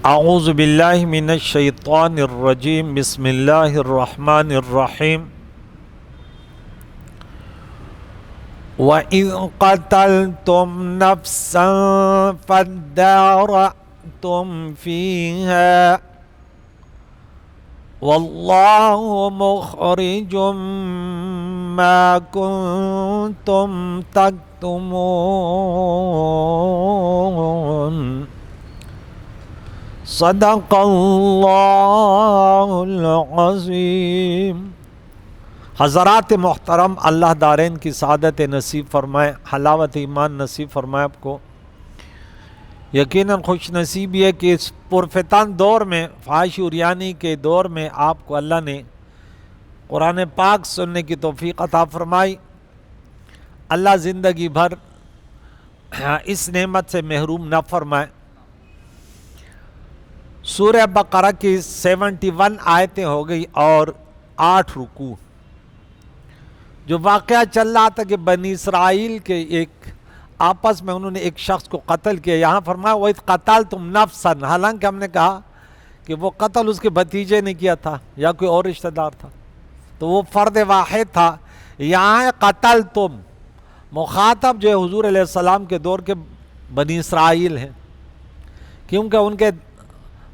اعوذ باللہ من الشیطان الرجیم بسم اللہ الرحمن الرحیم وَإِذْ قَتَلْتُمْ نَفْسًا فَادَّارَأْتُمْ فِيهَا وَاللَّهُ مُخْرِجٌ مَا كُنْتُمْ تَكْتُمُونَ صدق اللہ العظیم۔ حضرات محترم، اللہ دارین کی سعادت نصیب فرمائے، حلاوت ایمان نصیب فرمائے آپ کو۔ یقیناً خوش نصیب یہ کہ اس پرفتن دور میں، فحش عریانی کے دور میں آپ کو اللہ نے قرآن پاک سننے کی توفیق عطا فرمائی۔ اللہ زندگی بھر اس نعمت سے محروم نہ فرمائے۔ سورہ بقرہ کی 71 آیتیں ہو گئی اور 8 رکوع۔ جو واقعہ چل رہا تھا کہ بنی اسرائیل کے ایک آپس میں انہوں نے ایک شخص کو قتل کیا، یہاں فرمایا وَإِذْ قَتَلْتُمْ نَفْسًا، حالانکہ ہم نے کہا کہ وہ قتل اس کے بھتیجے نے کیا تھا یا کوئی اور رشتہ دار تھا، تو وہ فرد واحد تھا۔ یہاں قتلتم، مخاطب جو ہے حضور علیہ السلام کے دور کے بنی اسرائیل ہیں، کیونکہ ان کے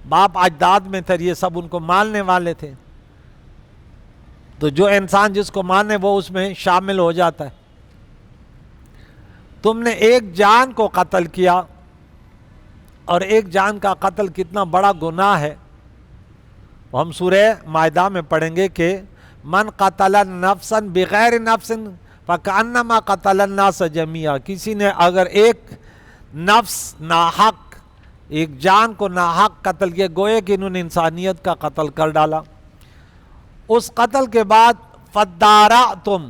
باپ اجداد میں تھے، یہ سب ان کو ماننے والے تھے، تو جو انسان جس کو مانے وہ اس میں شامل ہو جاتا ہے۔ تم نے ایک جان کو قتل کیا، اور ایک جان کا قتل کتنا بڑا گناہ ہے، ہم سورہ مائدہ میں پڑھیں گے کہ من قتل نفسا بغیر نفس فکأنما قتل الناس جميعا، کسی نے اگر ایک نفس ناحق، ایک جان کو ناحق قتل کیا، گوئے کہ انہوں نے انسانیت کا قتل کر ڈالا۔ اس قتل کے بعد فَدَّارَأْتُمْ،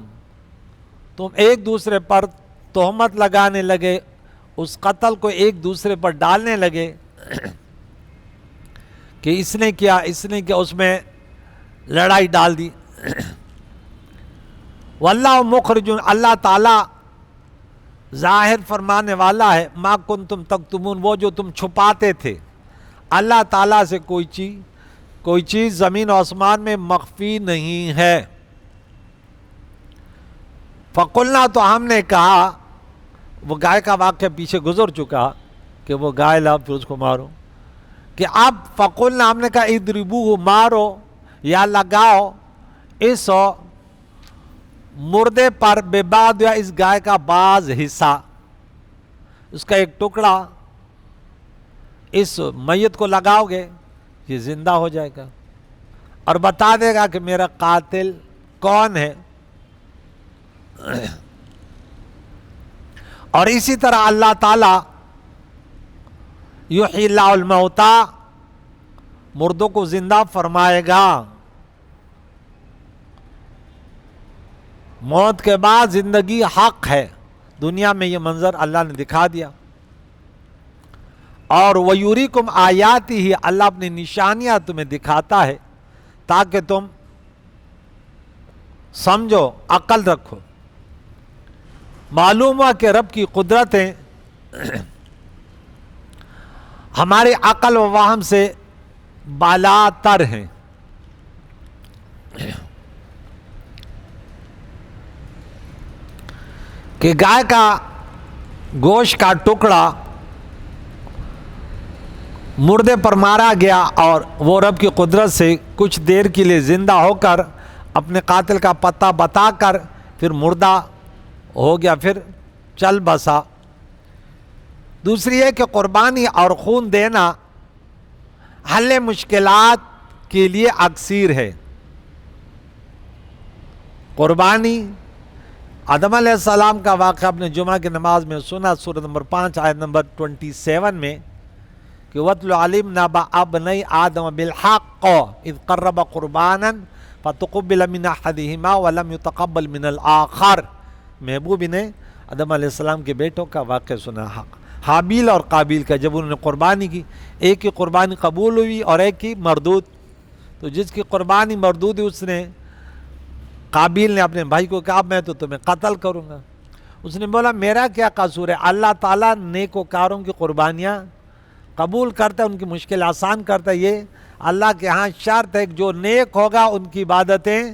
تم ایک دوسرے پر تہمت لگانے لگے، اس قتل کو ایک دوسرے پر ڈالنے لگے کہ اس نے کیا، اس میں لڑائی ڈال دی۔ وَاللَّهُ مُخْرِجٌ، اللہ تعالیٰ ظاہر فرمانے والا ہے، ما کنتم تکتمون، وہ جو تم چھپاتے تھے۔ اللہ تعالیٰ سے کوئی چیز زمین و آسمان میں مخفی نہیں ہے۔ فقلنا، تو ہم نے کہا، وہ گائے کا واقعہ پیچھے گزر چکا کہ وہ گائے لاؤ پھر اس کو مارو، کہ اب فقلنا ہم نے کہا اضربوہ، مارو یا لگاؤ اس مردے پر، ببعض، یا اس گائے کا بعض حصہ، اس کا ایک ٹکڑا اس میت کو لگاؤ گے، یہ زندہ ہو جائے گا اور بتا دے گا کہ میرا قاتل کون ہے۔ اور اسی طرح اللہ تعالی یحیی اللہ الموتى، مردوں کو زندہ فرمائے گا، موت کے بعد زندگی حق ہے۔ دنیا میں یہ منظر اللہ نے دکھا دیا۔ اور وَيُرِيكُمْ آیَاتِهِ، اللہ اپنی نشانیاں تمہیں دکھاتا ہے تاکہ تم سمجھو، عقل رکھو۔ معلوم ہوا کہ رب کی قدرتیں ہماری عقل و وہم سے بالاتر ہیں۔ کہ گائے کا گوشت کا ٹکڑا مردے پر مارا گیا اور وہ رب کی قدرت سے کچھ دیر کے لیے زندہ ہو کر اپنے قاتل کا پتہ بتا کر پھر مردہ ہو گیا، پھر چل بسا۔ دوسری ہے کہ قربانی اور خون دینا حل مشکلات کے لیے اکثیر ہے۔ قربانی، آدم علیہ السلام کا واقعہ اپنے جمعہ کی نماز میں سنا، سورۃ نمبر 5 آیت نمبر 27 میں، کہ وَاتْلُ عَلَيْهِمْ نَبَأَ ابْنَيْ آدَمَ بِالْحَقِّ إِذْ قَرَّبَا قُرْبَانًا فَتُقُبِّلَ مِنْ أَحَدِهِمَا وَلَمْ يُتَقَبَّلْ مِنَ الْآخَرِ۔ محبوب نے آدم علیہ السلام کے بیٹوں کا واقعہ سنا، حابیل اور قابیل کا، جب انہوں نے قربانی کی، ایک کی قربانی قبول ہوئی اور ایک کی مردود۔ تو جس کی قربانی مردود ہوئی، اس نے، قابیل نے اپنے بھائی کو کہا میں تو تمہیں قتل کروں گا۔ اس نے بولا میرا کیا قصور ہے، اللہ تعالیٰ نیکوکاروں کی قربانیاں قبول کرتا ہے، ان کی مشکل آسان کرتا ہے. یہ اللہ کے ہاں شرط ہے کہ جو نیک ہوگا ان کی عبادتیں،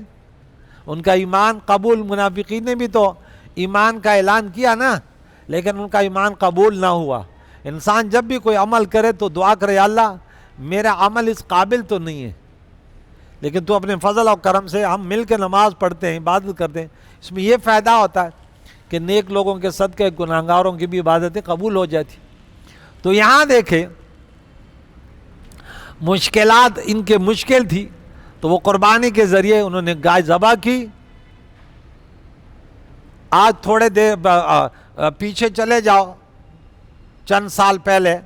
ان کا ایمان قبول. منافقین نے بھی تو ایمان کا اعلان کیا نا، لیکن ان کا ایمان قبول نہ ہوا. انسان جب بھی کوئی عمل کرے تو دعا کرے، اللہ میرا عمل اس قابل تو نہیں ہے، لیکن تو اپنے فضل اور کرم سے. ہم مل کے نماز پڑھتے ہیں، عبادت کرتے ہیں، اس میں یہ فائدہ ہوتا ہے کہ نیک لوگوں کے صدقے گناہگاروں کی بھی عبادتیں قبول ہو جاتی. تو یہاں دیکھیں مشکلات ان کے مشکل تھی، تو وہ قربانی کے ذریعے انہوں نے گائے ذبح کی. آج تھوڑے دیر پیچھے چلے جاؤ چند سال پہلے،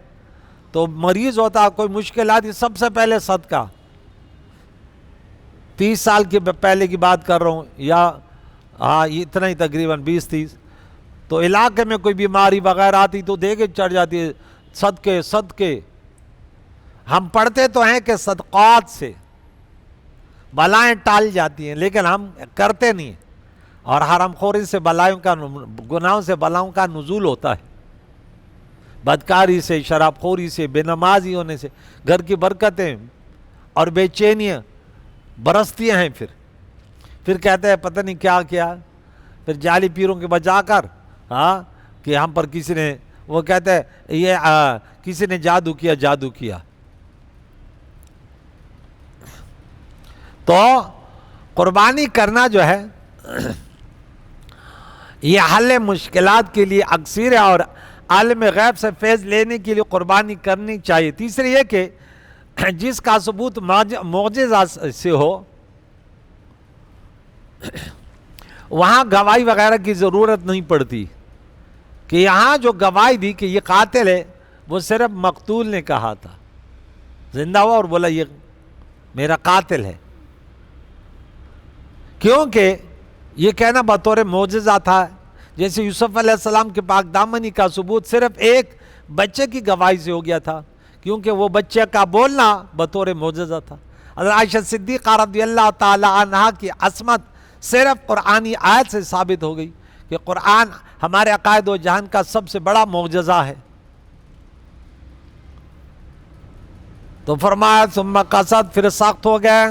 تو مریض ہوتا، کوئی مشکل آتی، سب سے پہلے صدقہ. 30 سال کی پہلے کی بات کر رہا ہوں، یا اتنا ہی تقریباً 20-30. تو علاقے میں کوئی بیماری وغیرہ آتی تو دیکھے چڑھ جاتی ہے، صدقے صدقے. ہم پڑھتے تو ہیں کہ صدقات سے بلائیں ٹال جاتی ہیں، لیکن ہم کرتے نہیں ہیں. اور حرام خوری سے بلائوں کا، گناہوں سے بلاؤں کا نزول ہوتا ہے. بدکاری سے، شراب خوری سے، بے نمازی ہونے سے گھر کی برکتیں اور بے چینیاں برستی ہیں. پھر کہتے ہیں پتہ نہیں کیا کیا. پھر جعلی پیروں کے بجا کر کہ ہم پر کسی نے، وہ کہتے ہیں یہ کسی نے جادو کیا. تو قربانی کرنا جو ہے یہ حل مشکلات کے لیے اکثر ہے، اور عالم غیب سے فیض لینے کے لیے قربانی کرنی چاہیے. تیسری یہ کہ جس کا ثبوت معجزہ سے ہو، وہاں گواہی وغیرہ کی ضرورت نہیں پڑتی. کہ یہاں جو گواہی دی کہ یہ قاتل ہے، وہ صرف مقتول نے کہا تھا، زندہ ہوا اور بولا یہ میرا قاتل ہے. کیونکہ یہ کہنا بطور معجزہ تھا. جیسے یوسف علیہ السلام کے پاک دامنی کا ثبوت صرف ایک بچے کی گواہی سے ہو گیا تھا، کیونکہ وہ بچے کا بولنا بطور معجزہ تھا. حضرت عائشہ صدیقہ رضی اللہ تعالی عنہا کی عصمت صرف قرآنی آیت سے ثابت ہو گئی کہ قرآن ہمارے عقائد و جہان کا سب سے بڑا معجزہ ہے. تو فرمایا ثم قصد، پھر سخت ہو گئے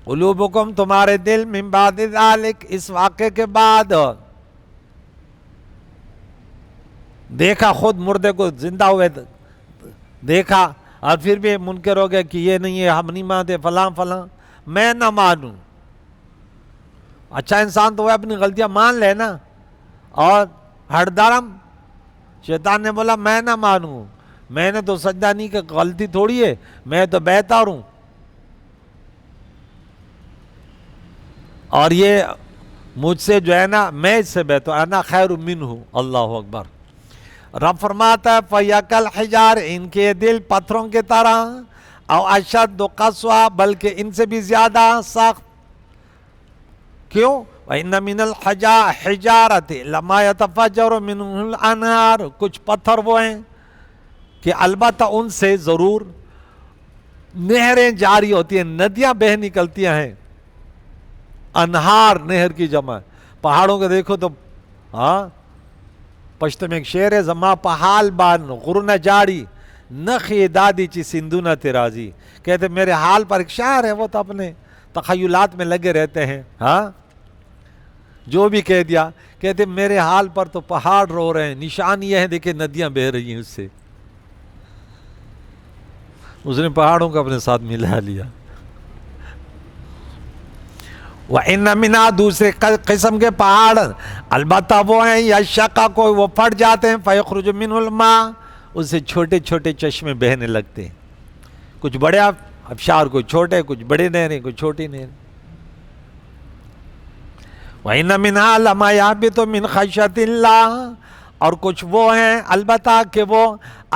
قلوبکم، تمہارے دل، من بعد ذالک، اس واقعے کے بعد. دیکھا خود مردے کو زندہ ہوئے دیکھا، اور پھر بھی منکر ہو گئے کہ یہ نہیں ہے، ہم نہیں مانتے، فلاں فلاں. میں نہ مانوں. اچھا انسان تو وہ اپنی غلطیاں مان لے نا. اور ہر درم شیطان نے بولا میں نہ مانوں، میں نے تو سجدہ نہیں کہ غلطی تھوڑی ہے، میں تو بہتر ہوں. اور یہ مجھ سے جو ہے نا، میں اس سے بہتر، انا خیر منہ. اللہ اکبر. رب فرماتا ہے فَيَكَ الْحِجَارِ، ان کے دل پتھروں کی طرح، او اشد قسوہ، بلکہ ان سے بھی زیادہ سخت. کیوں؟ وَإِنَّ مِنَ الْحِجَارَةِ لَمَا يَتَفَجَّرُ مِنْهُ الْأَنْهَارُ، کچھ پتھر وہ ہیں کہ البتہ ان سے ضرور نہریں جاری ہوتی ہیں، ندیاں بہہ نکلتی ہیں. انہار نہر کی جمع. پہاڑوں کو دیکھو تو پشتو میں ایک شعر ہے، زما پہال بان غرن جاری نخی دادی چی سندونا تیرازی. کہتے میرے حال پر ایک شاعر ہے، وہ تو اپنے تخیلات میں لگے رہتے ہیں. جو بھی کہہ دیا، کہتے میرے حال پر تو پہاڑ رو رہے ہیں، نشان یہ ہے دیکھیں ندیاں بہ رہی ہیں. اس سے اس نے پہاڑوں کو اپنے ساتھ ملا لیا. وَإِنَّ مِنَا، دوسرے قسم کے پہاڑ، البتہ وہ ہیں یشقق کو، وہ پھٹ جاتے ہیں، فَيَخْرُجُ مِنْهُ الْمَاءُ، اس سے چھوٹے چھوٹے چشمے بہنے لگتے ہیں. کچھ بڑے ابشار، کوئی چھوٹے، کچھ بڑے نہریں، کوئی چھوٹی نہریں. وَإِنَّ مِنْهَا لَمَا يَهْبِطُ مِنْ خَشْيَةِ اللَّهِ، اور کچھ وہ ہیں البتہ کہ وہ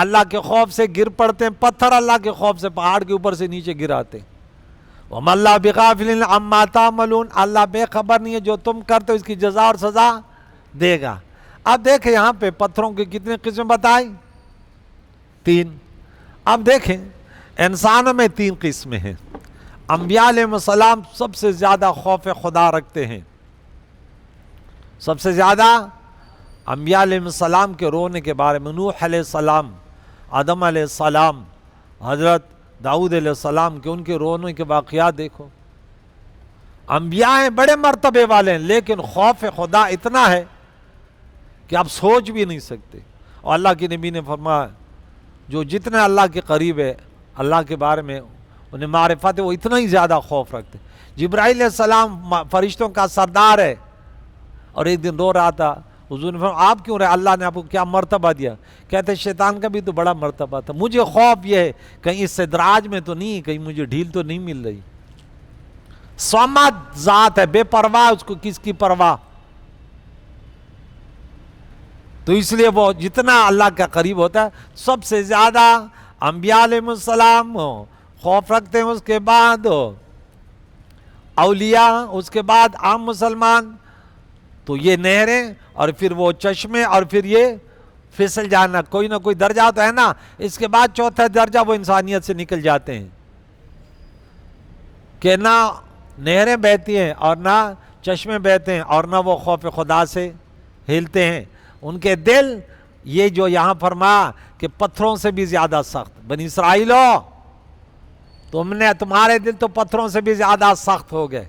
اللہ کے خوف سے گر پڑتے ہیں. پتھر اللہ کے خوف سے پہاڑ کے اوپر سے نیچے گراتے ہیں. وَمَا اللَّهُ بِغَافِلٍ عَمَّا تَعْمَلُونَ، اللہ بے خبر نہیں ہے جو تم کرتے ہو، اس کی جزا اور سزا دے گا. اب دیکھیں یہاں پہ پتھروں کی کتنے قسم بتائی؟ 3. اب دیکھیں انسانوں میں 3 قسمیں ہیں. انبیاء علیہ السلام سب سے زیادہ خوف خدا رکھتے ہیں. سب سے زیادہ انبیاء علیہ السلام کے رونے کے بارے میں، نوح علیہ السلام آدم علیہ السلام، حضرت داؤد علیہ السلام کے ان کے رونے کے واقعات دیکھو. انبیاء ہیں، بڑے مرتبے والے ہیں، لیکن خوف خدا اتنا ہے کہ آپ سوچ بھی نہیں سکتے. اور اللہ کے نبی نے فرمایا جو جتنا اللہ کے قریب ہے، اللہ کے بارے میں انہیں معرفت ہے، وہ اتنا ہی زیادہ خوف رکھتے. جبرائیل علیہ السلام فرشتوں کا سردار ہے، اور ایک دن رو رہا تھا. حضور نے فرمایا آپ کیوں رہے، اللہ نے آپ کو کیا مرتبہ دیا؟ کہتے شیطان کا بھی تو بڑا مرتبہ تھا، مجھے خوف یہ ہے کہیں اس سدراج میں تو نہیں، کہیں مجھے ڈھیل تو نہیں مل رہی. صمد ذات ہے، بے پرواہ، اس کو کس کی پرواہ. تو اس لیے وہ جتنا اللہ کا قریب ہوتا ہے، سب سے زیادہ انبیاء علیہ السلام خوف رکھتے ہیں، اس کے بعد اولیاء، اس کے بعد عام مسلمان. تو یہ نہریں اور پھر وہ چشمے اور پھر یہ پھسل جانا، کوئی نہ کوئی درجہ تو ہے نا. اس کے بعد چوتھا درجہ وہ انسانیت سے نکل جاتے ہیں کہ نہ نہریں بہتی ہیں اور نہ چشمے بہتے ہیں اور نہ وہ خوف خدا سے ہلتے ہیں. ان کے دل، یہ جو یہاں فرمایا کہ پتھروں سے بھی زیادہ سخت. بنی اسرائیلو، تمہارے دل تو پتھروں سے بھی زیادہ سخت ہو گئے.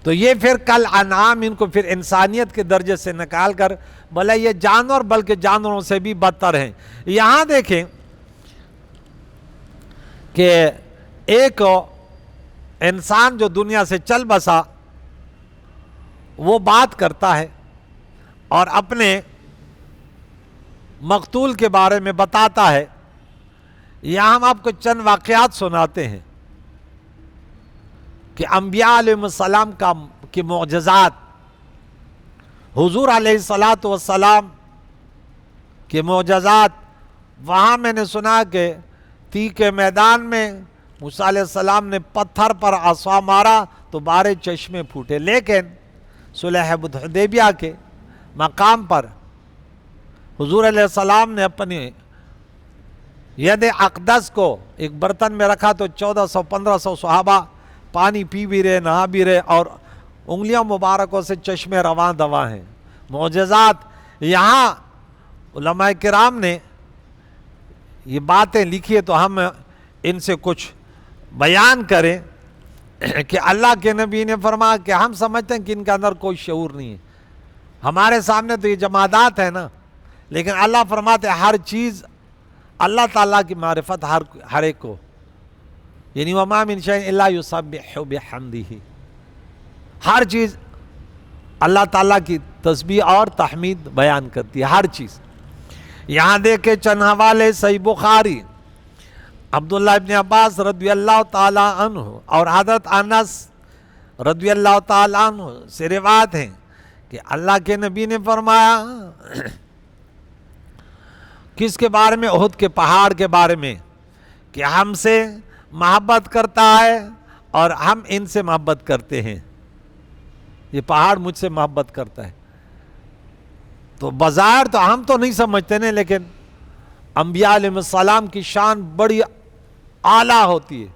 تو یہ پھر کل انعام ان کو پھر انسانیت کے درجے سے نکال کر، بھلے یہ جانور بلکہ جانوروں سے بھی بدتر ہیں. یہاں دیکھیں کہ ایک انسان جو دنیا سے چل بسا، وہ بات کرتا ہے اور اپنے مقتول کے بارے میں بتاتا ہے. یہاں ہم آپ کو چند واقعات سناتے ہیں کہ انبیاء علیہ السلام کی معجزات، حضور علیہ السلام کے معجزات. وہاں میں نے سنا کہ تی کے میدان میں موسیٰ علیہ السلام نے پتھر پر عصا مارا تو 12 چشمے پھوٹے. لیکن صلح حدیبیہ کے مقام پر حضور علیہ السلام نے اپنی ید اقدس کو ایک برتن میں رکھا تو 1400-1500 صحابہ پانی پی بھی رہے، نہا بھی رہے، اور انگلیاں مبارکوں سے چشمے رواں دواں ہیں. معجزات. یہاں علماء کرام نے یہ باتیں لکھی ہے تو ہم ان سے کچھ بیان کریں کہ اللہ کے نبی نے فرمایا کہ ہم سمجھتے ہیں کہ ان کے اندر کوئی شعور نہیں ہے. ہمارے سامنے تو یہ جمادات ہے نا، لیکن اللہ فرماتے ہیں ہر چیز اللہ تعالیٰ کی معرفت ہر ایک کو، یعنی وَمَا مِن شَيْءٍ إِلَّا يُسَبِّحُ بِحَمْدِهِ. ہر چیز اللہ تعالیٰ کی تسبیح اور تحمید بیان کرتی ہے، ہر چیز. یہاں دیکھیں چند حوالے صحیح بخاری، عبداللہ ابن عباس رضی اللہ تعالیٰ عنہ اور حضرت انس رضی اللہ تعالیٰ عنہ سے روایت ہیں کہ اللہ کے نبی نے فرمایا کس کے بارے میں؟ احد کے پہاڑ کے بارے میں، کہ ہم سے محبت کرتا ہے اور ہم ان سے محبت کرتے ہیں. یہ پہاڑ مجھ سے محبت کرتا ہے. تو بظاہر تو ہم تو نہیں سمجھتے نا، لیکن انبیاء علیہ السلام کی شان بڑی اعلیٰ ہوتی ہے.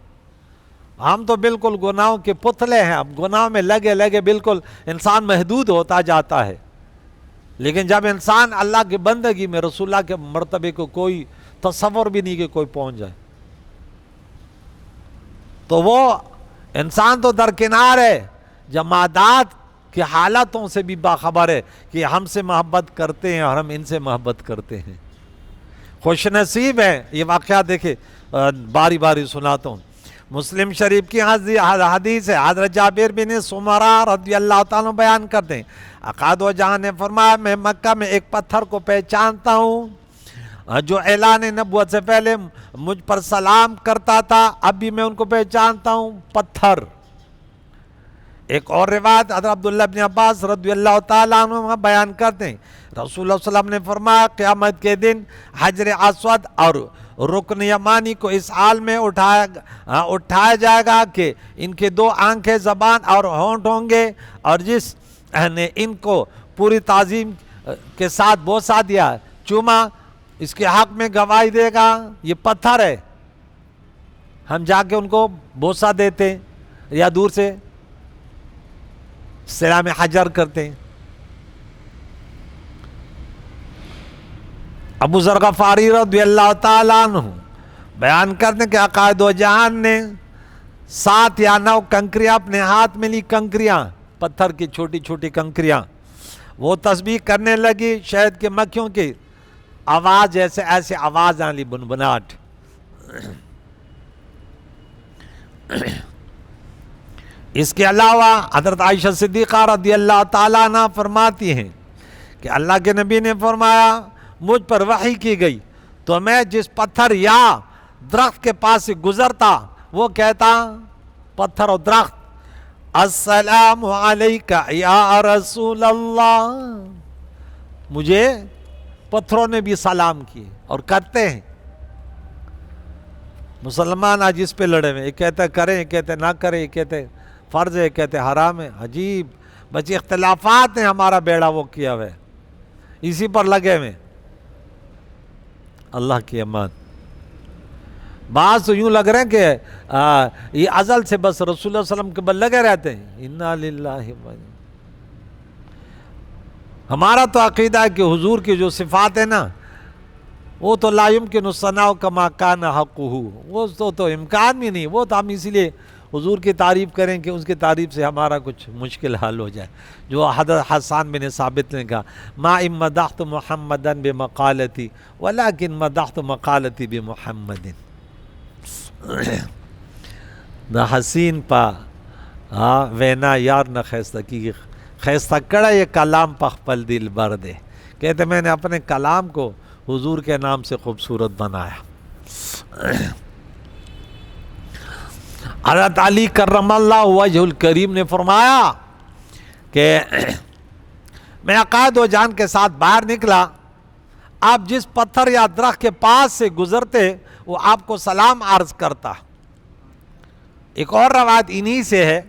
ہم تو بالکل گناہوں کے پتلے ہیں، اب گناہ میں لگے بالکل انسان محدود ہوتا جاتا ہے. لیکن جب انسان اللہ کی بندگی میں رسول اللہ کے مرتبے کو کوئی تصور بھی نہیں کہ کوئی پہنچ جائے، تو وہ انسان تو درکنار ہے، جمادات کی حالتوں سے بھی باخبر ہے کہ ہم سے محبت کرتے ہیں اور ہم ان سے محبت کرتے ہیں. خوش نصیب ہیں. یہ واقعہ دیکھیں، باری باری سناتا ہوں. مسلم شریف کی حدیث ہے، حضرت جابر بن سمرہ رضی اللہ تعالیٰ بیان کرتے ہیں اقاد و جہاں نے فرمایا میں مکہ میں ایک پتھر کو پہچانتا ہوں جو اعلان نبوت سے پہلے مجھ پر سلام کرتا تھا، اب بھی میں ان کو پہچانتا ہوں، پتھر. ایک اور روایت حضرت عبداللہ بن عباس رضی اللہ تعالیٰ عنہ بیان کرتے ہیں رسول اللہ صلی اللہ علیہ وسلم نے فرمایا قیامت کے دن حجر اسود اور رکن یمانی کو اس حال میں اٹھایا جائے گا کہ ان کے 2 آنکھیں، زبان اور ہونٹ ہوں گے، اور جس نے ان کو پوری تعظیم کے ساتھ بوسہ دیا، چوما، اس کے حق میں گواہی دے گا یہ پتھر ہے. ہم جا کے ان کو بوسہ دیتے ہیں یا دور سے سلام حجر کرتے ہیں. ابو ذر غفاری رضی اللہ تعالیٰ عنہ بیان کرتے ہیں کہ آقا دو جہان نے 7 یا 9 کنکریاں اپنے ہاتھ میں لی، کنکریاں پتھر کی چھوٹی چھوٹی کنکریاں، وہ تسبیح کرنے لگی، شہد کے مکھیوں کی آواز جیسے ایسے آواز آنے لی، بنبناٹ۔ اس کے علاوہ حضرت عائشہ صدیقہ رضی اللہ تعالیٰ عنہ فرماتی ہیں کہ اللہ کے نبی نے فرمایا مجھ پر وحی کی گئی تو میں جس پتھر یا درخت کے پاس سے گزرتا وہ کہتا، پتھر اور درخت، السلام علیکہ یا رسول اللہ۔ مجھے پتھروں نے بھی سلام کیے اور کرتے ہیں۔ مسلمان آج اس پہ لڑے ہوئے، یہ کہتے کریں، یہ کہتے نہ کریں، یہ کہتے فرض ہے، یہ کہتے حرام ہے۔ عجیب بچے اختلافات ہیں، ہمارا بیڑا وہ کیا ہوئے، اسی پر لگے ہوئے۔ اللہ کی امان۔ بعض تو یوں لگ رہے ہیں کہ یہ ازل سے بس رسول اللہ صلی اللہ علیہ وسلم کے بل لگے رہتے ہیں۔ انا للہ و ہمارا تو عقیدہ ہے کہ حضور کی جو صفات ہیں نا، وہ تو لا یمکن الثناء کما کان حقہ، وہ تو امکان بھی نہیں، وہ تو ہم اسی لیے حضور کی تعریف کریں کہ اس کی تعریف سے ہمارا کچھ مشکل حل ہو جائے۔ جو حضرت حسان بن ثابت نے کہا، ما ان مدحت محمدا بمقالتی ولکن مدحت مقالتی بمحمد۔ نہ حسین پا وینا یار نہ خیستہ کی، خیستہ کڑا یہ کلام پخپل دل بر دے، کہتے میں نے اپنے کلام کو حضور کے نام سے خوبصورت بنایا۔ حضرت علی کرم اللہ وجہ الکریم نے فرمایا کہ میں عقائد و جان کے ساتھ باہر نکلا، آپ جس پتھر یا درخت کے پاس سے گزرتے وہ آپ کو سلام عرض کرتا۔ ایک اور روایت انہی سے ہے،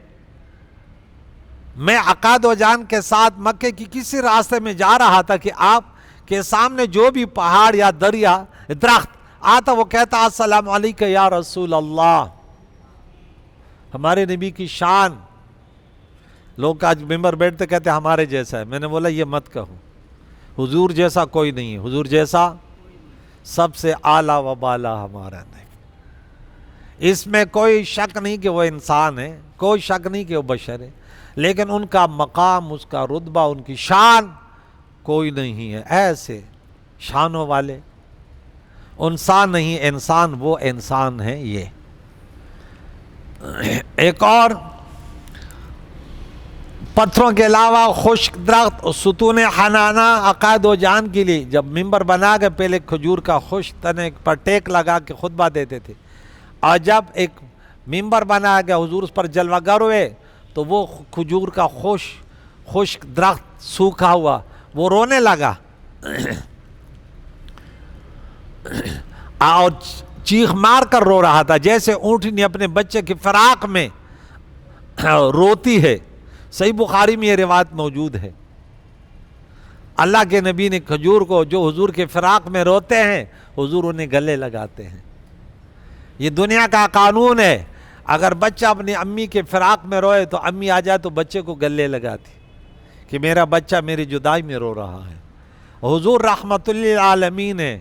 میں عقائد و جان کے ساتھ مکے کی کسی راستے میں جا رہا تھا کہ آپ کے سامنے جو بھی پہاڑ یا دریا درخت آتا وہ کہتا السلام علیکہ یا رسول اللہ۔ ہمارے نبی کی شان، لوگ آج ممبر بیٹھتے کہتے ہمارے جیسا ہے، میں نے بولا یہ مت کہو، حضور جیسا کوئی نہیں ہے، حضور جیسا سب سے اعلیٰ و بالا ہمارا نہیں۔ اس میں کوئی شک نہیں کہ وہ انسان ہے، کوئی شک نہیں کہ وہ بشر ہے، لیکن ان کا مقام، اس کا رتبہ، ان کی شان کوئی نہیں ہے۔ ایسے شانوں والے انسان نہیں، انسان وہ انسان ہے۔ یہ ایک اور پتھروں کے علاوہ خشک درخت، ستون حنانہ عقائد و جان کے لیے جب ممبر بنا کے پہلے کھجور کا خشک تنے پر ٹیک لگا کے خطبہ دیتے تھے، اور جب ایک ممبر بنا کے حضور اس پر جلوہ گر ہوئے تو وہ کھجور کا خشک درخت سوکھا ہوا وہ رونے لگا اور چیخ مار کر رو رہا تھا، جیسے اونٹنی اپنے بچے کی فراق میں روتی ہے۔ صحیح بخاری میں یہ روایت موجود ہے۔ اللہ کے نبی نے کھجور کو، جو حضور کے فراق میں روتے ہیں حضور انہیں گلے لگاتے ہیں۔ یہ دنیا کا قانون ہے، اگر بچہ اپنی امی کے فراق میں روئے تو امی آ جائے تو بچے کو گلے لگاتی کہ میرا بچہ میری جدائی میں رو رہا ہے۔ حضور رحمت للعالمین ہے،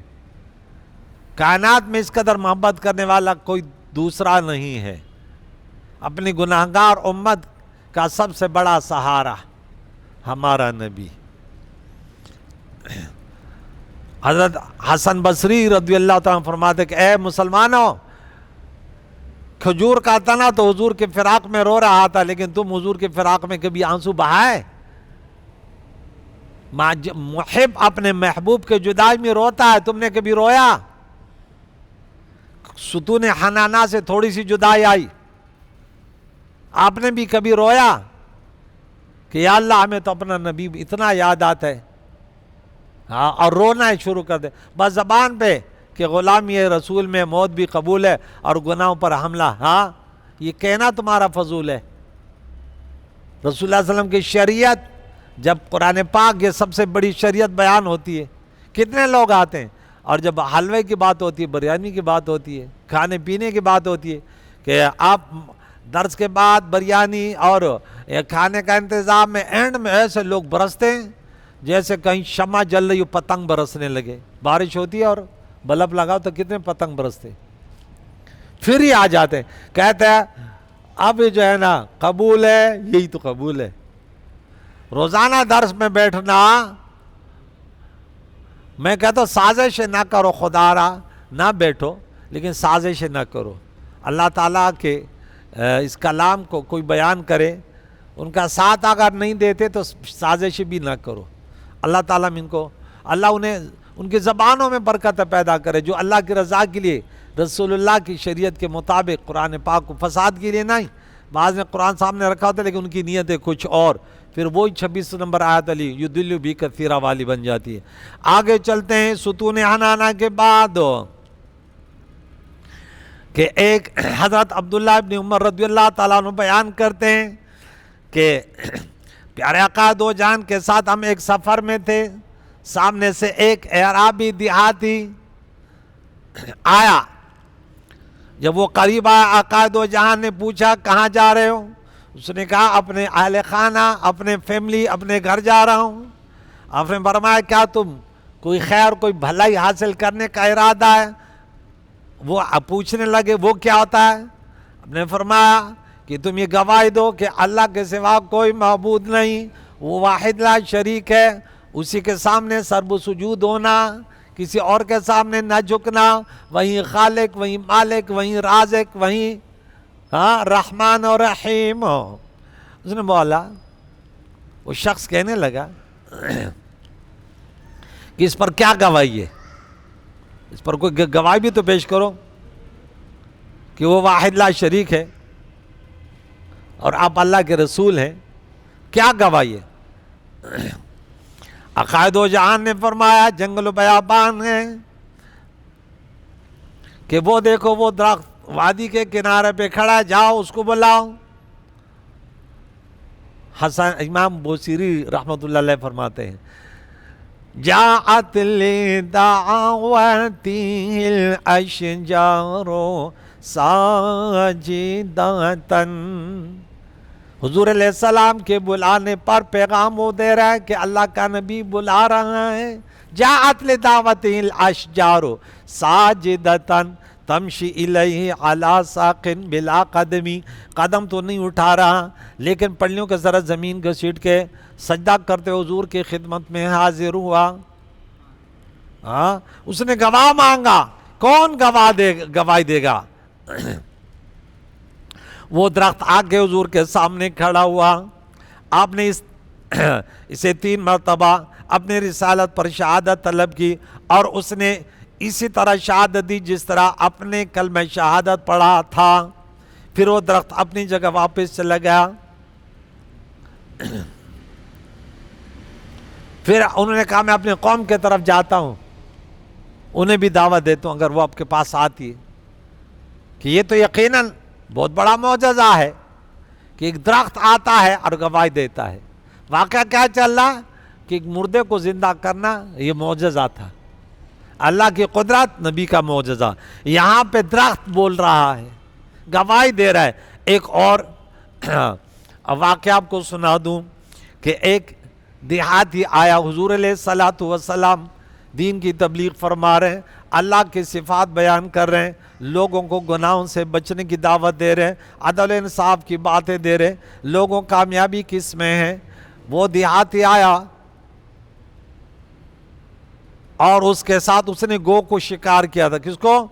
کائنات میں اس قدر محبت کرنے والا کوئی دوسرا نہیں ہے۔ اپنی گناہگار امت کا سب سے بڑا سہارا ہمارا نبی۔ حضرت حسن بصری رضی اللہ تعالیٰ فرماتے کہ اے مسلمانوں، کھجور کا تنا تو حضور کے فراق میں رو رہا تھا، لیکن تم حضور کے فراق میں کبھی آنسو بہائے؟ محب اپنے محبوب کے جدائی میں روتا ہے، تم نے کبھی رویا؟ ستون حنانہ سے تھوڑی سی جدائی آئی، آپ نے بھی کبھی رویا کہ یا اللہ ہمیں تو اپنا نبی اتنا یاد آتا ہے، ہاں، اور رونا شروع کر دے بس زبان پہ کہ غلامی رسول میں موت بھی قبول ہے اور گناہوں پر حملہ، ہاں یہ کہنا تمہارا فضول ہے۔ رسول اللہ علیہ وسلم کی شریعت، جب قرآن پاک یہ سب سے بڑی شریعت بیان ہوتی ہے، کتنے لوگ آتے ہیں، اور جب حلوے کی بات ہوتی ہے، بریانی کی بات ہوتی ہے، کھانے پینے کی بات ہوتی ہے کہ آپ درس کے بعد بریانی اور کھانے کا انتظام میں اینڈ میں ایسے لوگ برستے ہیں جیسے کہیں شمع جل رہی ہو پتنگ برسنے لگے. بارش ہوتی ہے اور بلب لگاؤ تو کتنے پتنگ برستے, پھر ہی آ جاتے ہیں. کہتے ہیں اب جو ہے نا قبول ہے, یہی تو قبول ہے. روزانہ درس میں بیٹھنا, میں کہتا ہوں سازش نہ کرو, خدا را نہ بیٹھو لیکن سازش نہ کرو. اللہ تعالیٰ کے اس کلام کو کوئی بیان کرے, ان کا ساتھ اگر نہیں دیتے تو سازش بھی نہ کرو. اللہ تعالیٰ ان کو, اللہ انہیں ان کی زبانوں میں برکت پیدا کرے, جو اللہ کی رضا کے لیے رسول اللہ کی شریعت کے مطابق قرآن پاک کو فساد کے لیے نہیں. بعض نے قرآن سامنے رکھا ہوتا ہے لیکن ان کی نیتیں کچھ اور, پھر وہی 26 نمبر آیت علی یدل بھی کثیرہ والی بن جاتی ہے. آگے چلتے ہیں ستون حنانہ کے بعد کہ ایک حضرت عبداللہ ابن عمر رضی اللہ تعالیٰ عنہ بیان کرتے ہیں کہ پیارے آقا دو جان کے ساتھ ہم ایک سفر میں تھے, سامنے سے ایک اعرابی دیہاتی آیا. جب وہ قریب آیا آقا دو جہان نے پوچھا کہاں جا رہے ہو؟ اس نے کہا اپنے اہل خانہ, اپنے فیملی, اپنے گھر جا رہا ہوں. آپ نے فرمایا کیا تم کوئی خیر کوئی بھلائی حاصل کرنے کا ارادہ ہے؟ وہ پوچھنے لگے وہ کیا ہوتا ہے؟ آپ نے فرمایا کہ تم یہ گواہی دو کہ اللہ کے سوا کوئی معبود نہیں, وہ واحد لا شریک ہے, اسی کے سامنے سرب سجود ہونا, کسی اور کے سامنے نہ جھکنا, وہیں خالق, وہیں مالک, وہیں رازق, وہیں رحمان اور رحیم. اس نے بولا, وہ شخص کہنے لگا کہ اس پر کیا گواہی ہے, اس پر کوئی گواہی بھی تو پیش کرو کہ وہ واحد لا شریک ہے اور آپ اللہ کے رسول ہیں, کیا گواہی ہے؟ عقائد و جہان نے فرمایا جنگل و بیابان ہے کہ وہ دیکھو وہ درخت وادی کے کنارے پہ کھڑا ہے, جاؤ اس کو بلاؤ. حسن امام بوصیری رحمۃ اللہ علیہ فرماتے ہیں جاءت لدعوتی الاشجار ساجدتن. حضور علیہ السلام کے بلانے پر پیغام وہ دے رہا ہے کہ اللہ کا نبی بلا رہا ہے. جاءت لدعوتی الاشجار ساجدتن تمشی الیہ علی ساق بلا قدمی. قدم تو نہیں اٹھا رہا لیکن پلڑیوں کے ذرا زمین گھسیٹ کے سجدہ کرتے حضور کی خدمت میں حاضر ہوا. اس نے گواہ مانگا, کون گواہی دے گا؟ وہ درخت آگے حضور کے سامنے کھڑا ہوا. آپ نے اسے 3 مرتبہ اپنے رسالت پر شہادت طلب کی اور اس نے اسی طرح شہادت دی جس طرح اپنے کلمہ شہادت پڑھا تھا. پھر وہ درخت اپنی جگہ واپس چلا گیا. پھر انہوں نے کہا میں اپنے قوم کے طرف جاتا ہوں, انہیں بھی دعوت دیتا ہوں اگر وہ آپ کے پاس آتی ہے. کہ یہ تو یقیناً بہت بڑا معجزہ ہے کہ ایک درخت آتا ہے اور گواہی دیتا ہے. واقعہ کیا چل رہا کہ ایک مردے کو زندہ کرنا یہ معجزہ تھا, اللہ کی قدرت, نبی کا معجزہ. یہاں پہ درخت بول رہا ہے, گواہی دے رہا ہے. ایک اور واقعہ آپ کو سنا دوں کہ ایک دیہاتی آیا, حضور علیہ السلام دین کی تبلیغ فرما رہے ہیں, اللہ کی صفات بیان کر رہے ہیں, لوگوں کو گناہوں سے بچنے کی دعوت دے رہے ہیں, عدل و انصاف کی باتیں دے رہے ہیں, لوگوں کامیابی کس میں ہے. وہ دیہاتی آیا اور اس کے ساتھ اس نے گو کو شکار کیا تھا. کس کو؟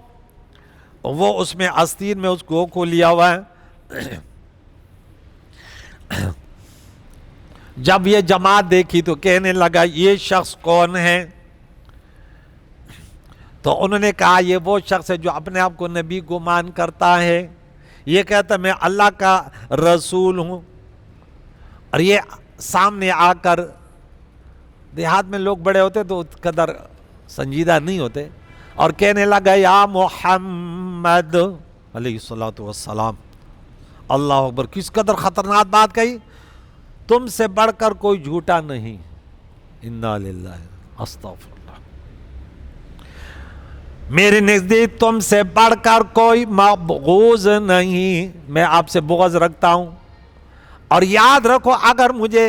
وہ اس میں آستین میں اس گو کو لیا ہوا ہے. جب یہ جماعت دیکھی تو کہنے لگا یہ شخص کون ہے؟ تو انہوں نے کہا یہ وہ شخص ہے جو اپنے آپ کو نبی گمان کرتا ہے, یہ کہتا میں اللہ کا رسول ہوں. اور یہ سامنے آ کر, دیہات میں لوگ بڑے ہوتے تو قدر سنجیدہ نہیں ہوتے, اور کہنے لگا یا محمد علیہ الصلوۃ والسلام. اللہ اکبر, کس قدر خطرناک بات کہی, تم سے بڑھ کر کوئی جھوٹا نہیں. انا للہ استغفر اللہ. میرے نزدیک تم سے بڑھ کر کوئی مبغوض نہیں, میں آپ سے بغض رکھتا ہوں. اور یاد رکھو اگر مجھے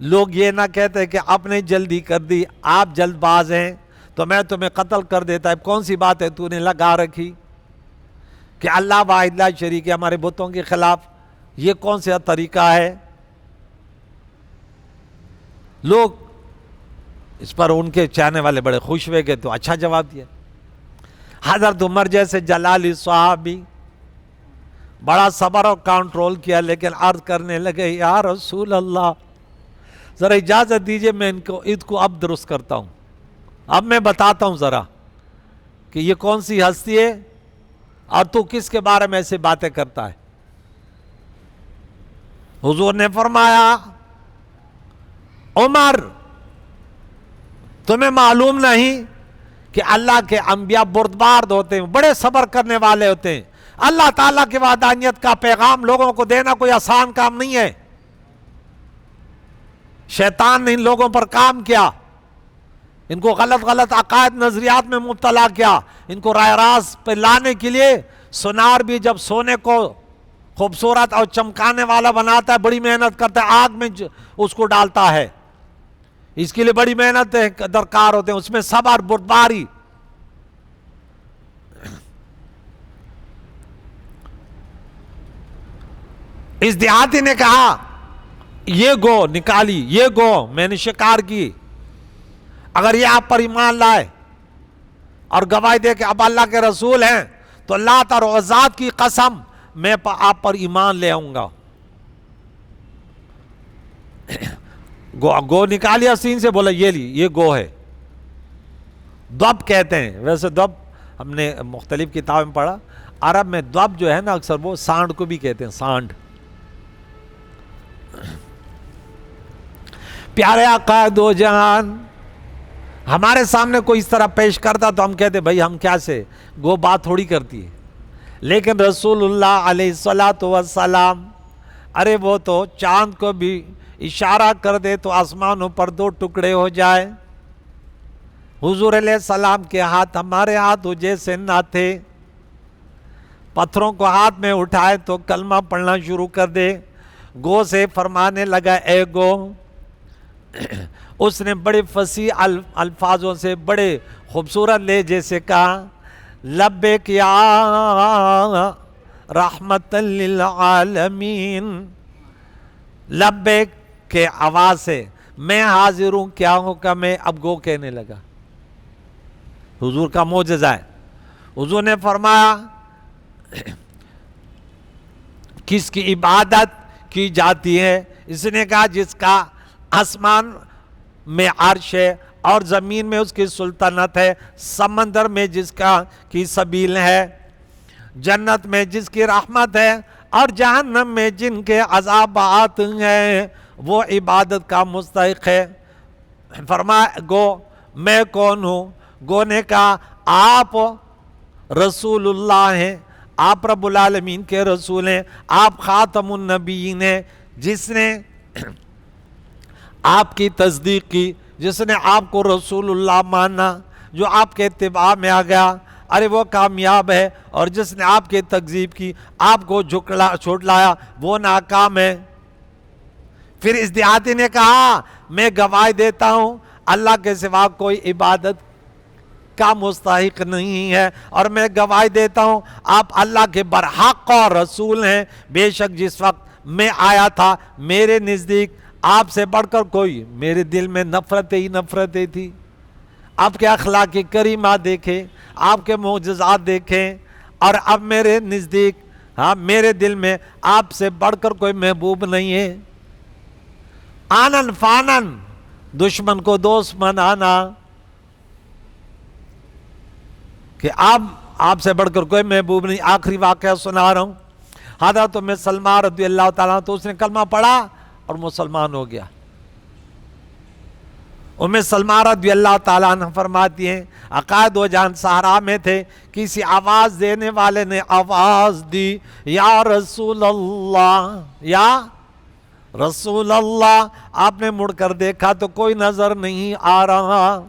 لوگ یہ نہ کہتے کہ آپ نے جلدی کر دی، آپ جلد باز ہیں تو میں تمہیں قتل کر دیتا. اب کون سی بات ہے تو نے لگا رکھی کہ اللہ واحد لا شریک ہے ہمارے بتوں کے خلاف؟ یہ کون سا طریقہ ہے؟ لوگ اس پر ان کے چاہنے والے بڑے خوش ہوئے کہ تو اچھا جواب دیا. حضرت عمر جیسے جلالی صحابی بڑا صبر اور کنٹرول کیا، لیکن عرض کرنے لگے یا رسول اللہ ذرا اجازت دیجئے میں ان کو اب درست کرتا ہوں. اب میں بتاتا ہوں ذرا کہ یہ کون سی ہستی ہے اور تو کس کے بارے میں ایسے باتیں کرتا ہے. حضور نے فرمایا عمر تمہیں معلوم نہیں کہ اللہ کے انبیاء بردبار ہوتے ہیں، بڑے صبر کرنے والے ہوتے ہیں. اللہ تعالیٰ کی وحدانیت کا پیغام لوگوں کو دینا کوئی آسان کام نہیں ہے. شیطان نے ان لوگوں پر کام کیا، ان کو غلط عقائد نظریات میں مبتلا کیا، ان کو راہ راست پہ لانے کے لیے سونار بھی جب سونے کو خوبصورت اور چمکانے والا بناتا ہے بڑی محنت کرتا ہے، آگ میں اس کو ڈالتا ہے، اس کے لیے بڑی محنت درکار ہوتے ہیں، اس میں صبر بردباری. اس دیہاتی نے کہا یہ گو نکالی، یہ گو میں نے شکار کی، اگر یہ آپ پر ایمان لائے اور گواہی دے کہ اب اللہ کے رسول ہیں تو لات اور عزات کی قسم میں آپ پر ایمان لے آؤں گا. گو نکالیا سین سے، بولا یہ لی، یہ گو ہے. دب کہتے ہیں، ویسے دب ہم نے مختلف کتابوں میں پڑھا، عرب میں دب جو ہے نا اکثر وہ سانڈ کو بھی کہتے ہیں، سانڈ. پیارے آقا دو جہان ہمارے سامنے کوئی اس طرح پیش کرتا تو ہم کہتے بھائی ہم کیا سے، گو بات تھوڑی کرتی ہے. لیکن رسول اللہ علیہ السلام ارے وہ تو چاند کو بھی اشارہ کر دے تو آسمانوں پر دو ٹکڑے ہو جائے. حضور علیہ السلام کے ہاتھ ہمارے ہاتھ جیسے نہ تھے، پتھروں کو ہاتھ میں اٹھائے تو کلمہ پڑھنا شروع کر دے. گو سے فرمانے لگا اے گو. اس نے بڑے فصیح الفاظوں سے بڑے خوبصورت لہجے سے کہا لبیک یا رحمت للعالمین. لبیک کے آواز سے میں حاضر ہوں، کیا حکم ہے؟ اب گو کہنے لگا. حضور کا معجزہ ہے. حضور نے فرمایا کس کی عبادت کی جاتی ہے؟ اس نے کہا جس کا آسمان میں عرش ہے اور زمین میں اس کی سلطنت ہے، سمندر میں جس کی سبیل ہے، جنت میں جس کی رحمت ہے اور جہنم میں جن کے عذابات ہیں، وہ عبادت کا مستحق ہے. فرمایا گو میں کون ہوں؟ گو نے کہا آپ رسول اللہ ہیں، آپ رب العالمین کے رسول ہیں، آپ خاتم النبیین ہیں، جس نے آپ کی تصدیق کی، جس نے آپ کو رسول اللہ مانا، جو آپ کے اتباع میں آ گیا، ارے وہ کامیاب ہے، اور جس نے آپ کی تکذیب کی، آپ کو چھوٹلایا، وہ ناکام ہے. پھر اس دیہاتی نے کہا میں گواہی دیتا ہوں اللہ کے سوا کوئی عبادت کا مستحق نہیں ہے، اور میں گواہی دیتا ہوں آپ اللہ کے برحق اور رسول ہیں. بے شک جس وقت میں آیا تھا میرے نزدیک آپ سے بڑھ کر کوئی، میرے دل میں نفرتیں ہی نفرتیں تھی. آپ کے اخلاق کریمہ دیکھیں، آپ کے معجزات دیکھیں، اور اب میرے نزدیک میرے دل میں آپ سے بڑھ کر کوئی محبوب نہیں ہے. آنن فانن، دشمن کو دوست بنانا، کہ آپ سے بڑھ کر کوئی محبوب نہیں. آخری واقعہ سنا رہا ہوں. حضرت ام سلمہ رضی اللہ تعالیٰ، تو اس نے کلمہ پڑھا اور مسلمان ہو گیا. ام سلمہ رضی اللہ تعالیٰ عنہ فرماتی ہیں عقائد و جان صحرا میں تھے، کسی آواز دینے والے نے آواز دی یا رسول اللہ، یا رسول اللہ. آپ نے مڑ کر دیکھا تو کوئی نظر نہیں آ رہا.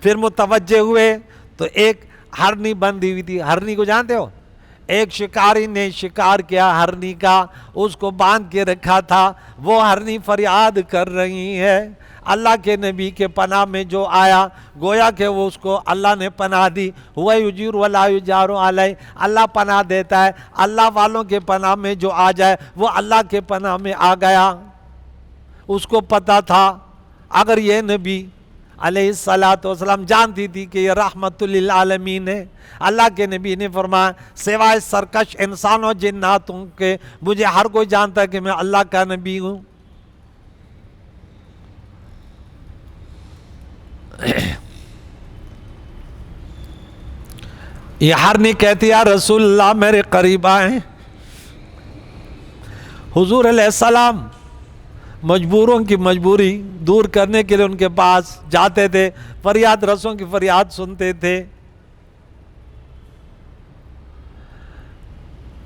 پھر متوجہ ہوئے تو ایک ہرنی بندھی ہوئی تھی. ہرنی کو جانتے ہو؟ ایک شکاری نے شکار کیا ہرنی کا، اس کو باندھ کے رکھا تھا، وہ ہرنی فریاد کر رہی ہے، اللہ کے نبی کے پناہ میں جو آیا گویا کہ وہ اس کو اللہ نے پناہ دی، ہوا یجیر ولا یجار علیہ، اللہ پناہ دیتا ہے، اللہ والوں کے پناہ میں جو آ جائے وہ اللہ کے پناہ میں آ گیا۔ اس کو پتا تھا اگر یہ نبی علیہ السلام جانتی تھی کہ یہ رحمت للعالمین ہے، اللہ کے نبی نے فرمایا سوائے سرکش انسانوں جناتوں کے مجھے ہر کوئی جانتا ہے کہ میں اللہ کا نبی ہوں۔ یہ ہرنی کہتی یا رسول اللہ میرے قریب آئیں۔ حضور علیہ السلام مجبوروں کی مجبوری دور کرنے کے لیے ان کے پاس جاتے تھے، فریاد رسوں کی فریاد سنتے تھے۔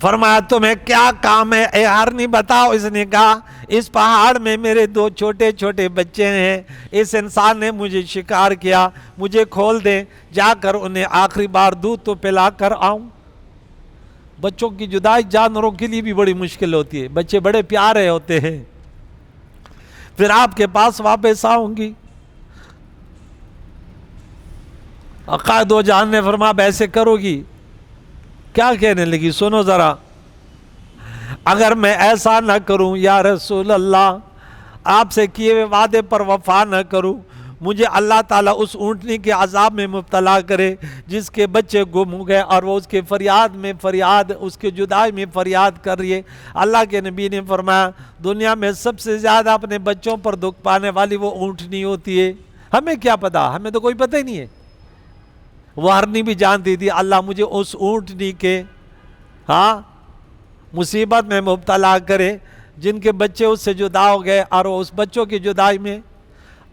فرمایا تمہیں کیا کام ہے اے ہرنی بتاؤ؟ اس نے کہا اس پہاڑ میں میرے 2 چھوٹے چھوٹے بچے ہیں، اس انسان نے مجھے شکار کیا، مجھے کھول دیں، جا کر انہیں آخری بار دودھ تو پلا کر آؤں۔ بچوں کی جدائی جانوروں کے لیے بھی بڑی مشکل ہوتی ہے، بچے بڑے پیارے ہوتے ہیں، پھر آپ کے پاس واپس آؤں گی۔ آقا دو جہان نے فرمایا اب ایسے کرو گی؟ کیا کہنے لگی سنو ذرا، اگر میں ایسا نہ کروں یا رسول اللہ، آپ سے کیے ہوئے وعدے پر وفا نہ کروں، مجھے اللہ تعالیٰ اس اونٹنی کے عذاب میں مبتلا کرے جس کے بچے گم ہو گئے اور وہ اس کے فریاد میں فریاد، اس کے جدائی میں فریاد کر رہی ہے۔ اللہ کے نبی نے فرمایا دنیا میں سب سے زیادہ اپنے بچوں پر دکھ پانے والی وہ اونٹنی ہوتی ہے۔ ہمیں کیا پتا، ہمیں تو کوئی پتہ ہی نہیں ہے۔ وہ ہرنی بھی جانتی تھی اللہ مجھے اس اونٹنی کے مصیبت میں مبتلا کرے جن کے بچے اس سے جدا ہو گئے، اور اس بچوں کی جدائی میں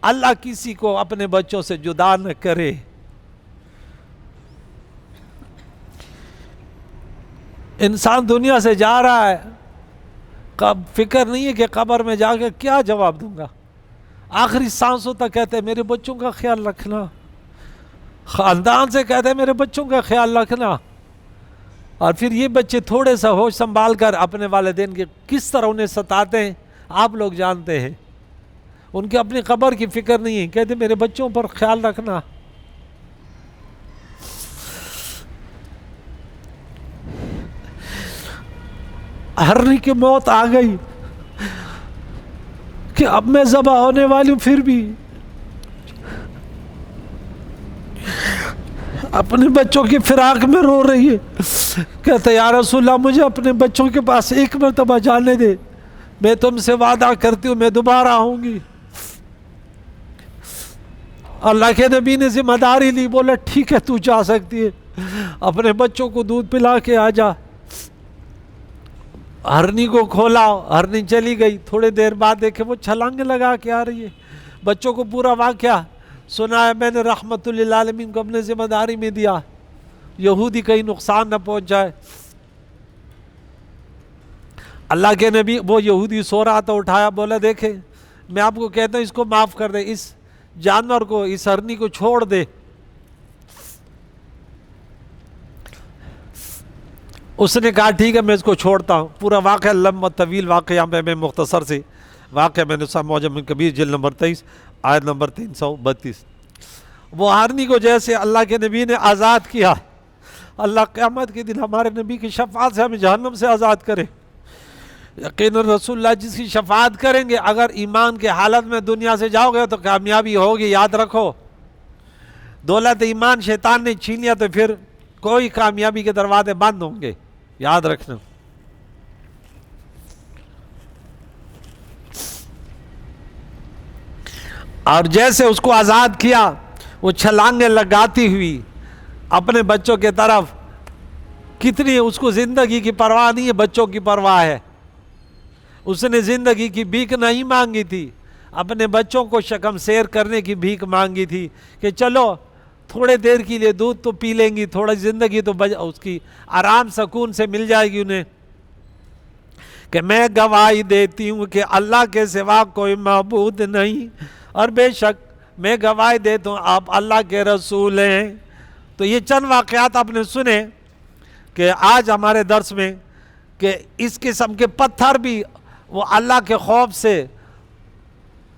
اللہ کسی کو اپنے بچوں سے جدا نہ کرے۔ انسان دنیا سے جا رہا ہے، فکر نہیں ہے کہ قبر میں جا کے کیا جواب دوں گا، آخری سانسوں تک کہتے ہیں میرے بچوں کا خیال رکھنا، خاندان سے کہتے ہیں میرے بچوں کا خیال رکھنا، اور پھر یہ بچے تھوڑے سا ہوش سنبھال کر اپنے والدین کے کس طرح انہیں ستاتے ہیں آپ لوگ جانتے ہیں۔ ان کی اپنی قبر کی فکر نہیں ہے، کہتے میرے بچوں پر خیال رکھنا۔ ہرنی کی موت آ گئی کہ اب میں ذبح ہونے والی ہوں، پھر بھی اپنے بچوں کی فراق میں رو رہی ہے، کہتے یا رسول اللہ مجھے اپنے بچوں کے پاس ایک مرتبہ جانے دے، میں تم سے وعدہ کرتی ہوں میں دوبارہ آؤں گی۔ اللہ کے نبی نے ذمہ داری لی، بولا ٹھیک ہے تو جا سکتی ہے، اپنے بچوں کو دودھ پلا کے آ جا۔ ہرنی کو کھولا، ہرنی چلی گئی، تھوڑے دیر بعد دیکھے وہ چھلانگیں لگا کے آ رہی ہے۔ بچوں کو پورا واقعہ سنا ہے میں نے رحمت للعالمین کو اپنے ذمہ داری میں دیا، یہودی کہیں نقصان نہ پہنچ جائے۔ اللہ کے نبی وہ یہودی سو رہا تھا، اٹھایا، بولا دیکھیں میں آپ کو کہتا ہوں اس کو معاف کر دے، اس جانور کو، اس ہرنی کو چھوڑ دے۔ اس نے کہا ٹھیک ہے میں اس کو چھوڑتا ہوں۔ پورا واقعہ لمبا طویل واقعہ میں مختصر سے واقعہ میں نے معجم کبیر جلد نمبر 23 آیت نمبر 332۔ وہ ہرنی کو جیسے اللہ کے نبی نے آزاد کیا، اللہ قیامت کے دن ہمارے نبی کی شفاعت سے ہمیں جہنم سے آزاد کرے۔ یقیناً رسول اللہ جس کی شفاعت کریں گے، اگر ایمان کے حالت میں دنیا سے جاؤ گے تو کامیابی ہوگی، یاد رکھو۔ دولت ایمان شیطان نے چھین لیا تو پھر کوئی کامیابی کے دروازے بند ہوں گے، یاد رکھنا۔ اور جیسے اس کو آزاد کیا، وہ چھلانگیں لگاتی ہوئی اپنے بچوں کے طرف، کتنی اس کو زندگی کی پرواہ نہیں ہے، بچوں کی پرواہ ہے۔ اس نے زندگی کی بھیک نہیں مانگی تھی، اپنے بچوں کو شکم سیر کرنے کی بھیک مانگی تھی کہ چلو تھوڑے دیر کے لیے دودھ تو پی لیں گی، تھوڑا زندگی تو اس کی آرام سکون سے مل جائے گی انہیں۔ کہ میں گواہی دیتی ہوں کہ اللہ کے سوا کوئی معبود نہیں، اور بے شک میں گواہی دیتا ہوں آپ اللہ کے رسول ہیں۔ تو یہ چند واقعات آپ نے سنے، کہ آج ہمارے درس میں کہ اس قسم کے پتھر بھی وہ اللہ کے خوف سے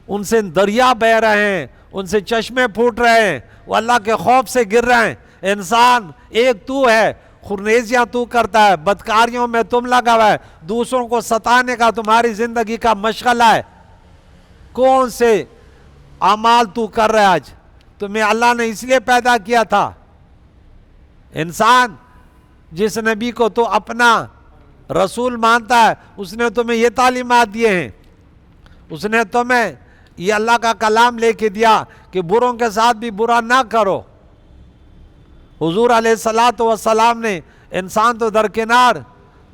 ان سے دریا بہ رہے ہیں، ان سے چشمے پھوٹ رہے ہیں، وہ اللہ کے خوف سے گر رہے ہیں۔ انسان ایک تو ہے، خرنیزیاں تو کرتا ہے، بدکاریوں میں تم لگا ہوا ہے، دوسروں کو ستانے کا تمہاری زندگی کا مشغلہ ہے۔ کون سے اعمال تو کر رہا ہے؟ آج تمہیں اللہ نے اس لیے پیدا کیا تھا۔ انسان جس نبی کو تو اپنا رسول مانتا ہے، اس نے تمہیں یہ تعلیمات دیے ہیں، اس نے تمہیں یہ اللہ کا کلام لے کے دیا کہ بروں کے ساتھ بھی برا نہ کرو۔ حضور علیہ السلام نے انسان تو درکنار،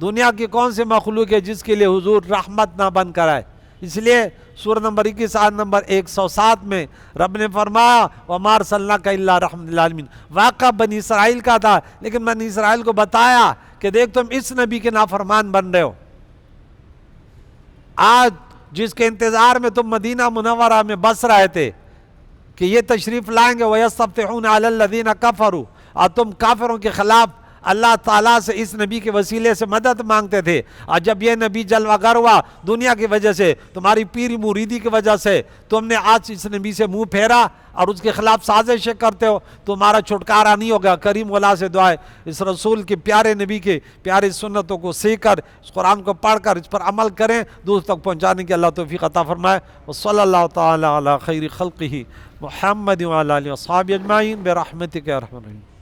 دنیا کی کون سی مخلوق ہے جس کے لیے حضور رحمت نہ بن کر آئے؟ اس لیے سورہ نمبر 21 آیت نمبر 107 میں رب نے فرمایا وَمَا أَرْسَلْنَاكَ إِلَّا رَحْمَةً لِّلْعَالَمِينَ۔ واقعہ بنی اسرائیل کا تھا، لیکن بنی اسرائیل کو بتایا کہ دیکھ تم اس نبی کے نافرمان بن رہے ہو۔ آج جس کے انتظار میں تم مدینہ منورہ میں بس رہے تھے کہ یہ تشریف لائیں گے وَيَسْتَفْتِحُونَ عَلَى الَّذِينَ كَفَرُوا، اور تم کافروں کے خلاف اللہ تعالیٰ سے اس نبی کے وسیلے سے مدد مانگتے تھے، اور جب یہ نبی جلوہ گر ہوا دنیا کی وجہ سے، تمہاری پیری مریدی کی وجہ سے، تم نے آج اس نبی سے منہ پھیرا اور اس کے خلاف سازشیں کرتے ہو، تمہارا چھٹکارا نہیں ہوگا۔ کریم مولا سے دعا ہے اس رسول کے پیارے نبی کے پیارے سنتوں کو سیکھ کر، اس قرآن کو پڑھ کر اس پر عمل کریں، دوسروں تک پہنچانے کی اللہ توفیق عطا فرمائے۔ وصلی اللہ تعالی علی خیر خلقہ محمد وعلی آلہ وصحبہ اجمعین برحمتک یا ارحم الراحمین۔